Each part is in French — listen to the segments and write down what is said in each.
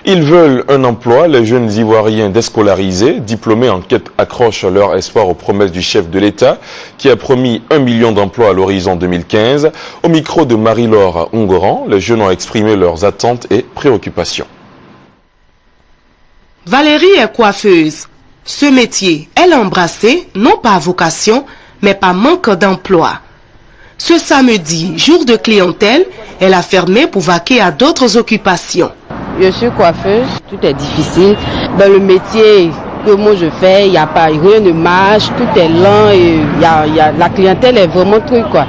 Ils veulent un emploi. Les jeunes Ivoiriens déscolarisés, diplômés en quête, accrochent leur espoir aux promesses du chef de l'État qui a promis 1 million d'emplois à l'horizon 2015. Au micro de Marie-Laure Ungoran, les jeunes ont exprimé leurs attentes et préoccupations. Valérie est coiffeuse. Ce métier, elle a embrassé, non pas vocation, mais par manque d'emploi. Ce samedi, jour de clientèle, elle a fermé pour vaquer à d'autres occupations. Je suis coiffeuse, tout est difficile. Dans le métier que moi je fais, y a pas, rien ne marche, tout est lent et la clientèle est vraiment truc quoi.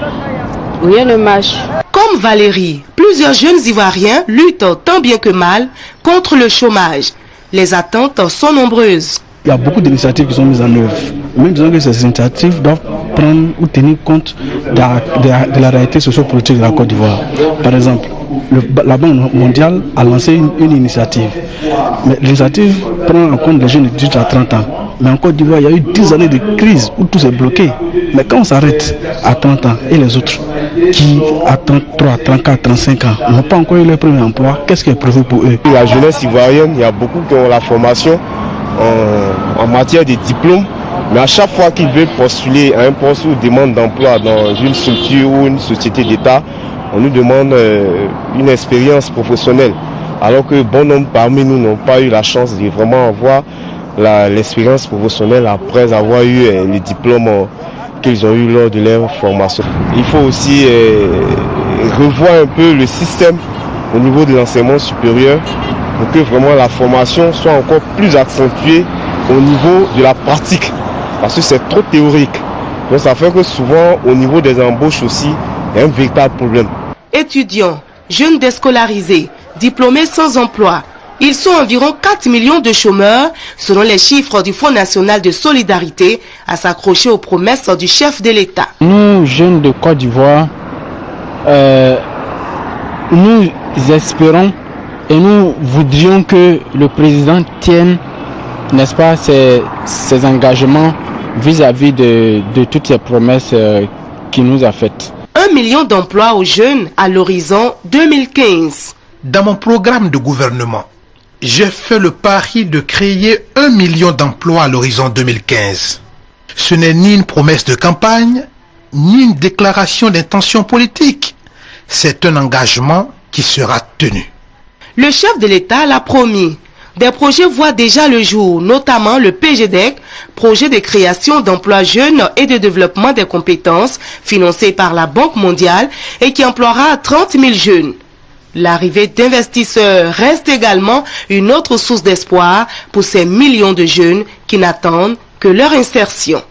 Rien ne marche. Comme Valérie, plusieurs jeunes Ivoiriens luttent tant bien que mal contre le chômage. Les attentes sont nombreuses. Il y a beaucoup d'initiatives qui sont mises en œuvre. Même disons que ces initiatives doivent prendre ou tenir compte de la réalité sociopolitique de la Côte d'Ivoire. Par exemple, la Banque mondiale a lancé une initiative. Mais l'initiative prend en compte les jeunes de 18 à 30 ans. Mais en Côte d'Ivoire, il y a eu 10 années de crise où tout s'est bloqué. Mais quand on s'arrête à 30 ans et les autres qui à 33, 34, 35 ans n'ont pas encore eu leur premier emploi, qu'est-ce qui est prévu pour eux? La jeunesse ivoirienne, il y a beaucoup qui ont la formation en matière de diplôme, mais à chaque fois qu'ils veulent postuler à un poste ou demande d'emploi dans une structure ou une société d'État, on nous demande une expérience professionnelle, alors que bon nombre parmi nous n'ont pas eu la chance de vraiment avoir l'expérience professionnelle après avoir eu les diplômes qu'ils ont eu lors de leur formation. Il faut aussi revoir un peu le système au niveau de l'enseignement supérieur pour que vraiment la formation soit encore plus accentuée au niveau de la pratique, parce que c'est trop théorique. Donc ça fait que souvent au niveau des embauches aussi, il y a un véritable problème. Étudiants, jeunes déscolarisés, diplômés sans emploi, ils sont environ 4 millions de chômeurs, selon les chiffres du Fonds national de solidarité, à s'accrocher aux promesses du chef de l'État. Nous, jeunes de Côte d'Ivoire, nous espérons et nous voudrions que le président tienne, n'est-ce pas, ses engagements vis-à-vis de toutes ces promesses qu'il nous a faites. 1 million d'emplois aux jeunes à l'horizon 2015. Dans mon programme de gouvernement, j'ai fait le pari de créer 1 million d'emplois à l'horizon 2015. Ce n'est ni une promesse de campagne, ni une déclaration d'intention politique. C'est un engagement qui sera tenu. Le chef de l'État l'a promis. Des projets voient déjà le jour, notamment le PGDEC, projet de création d'emplois jeunes et de développement des compétences, financé par la Banque mondiale et qui emploiera 30 000 jeunes. L'arrivée d'investisseurs reste également une autre source d'espoir pour ces millions de jeunes qui n'attendent que leur insertion.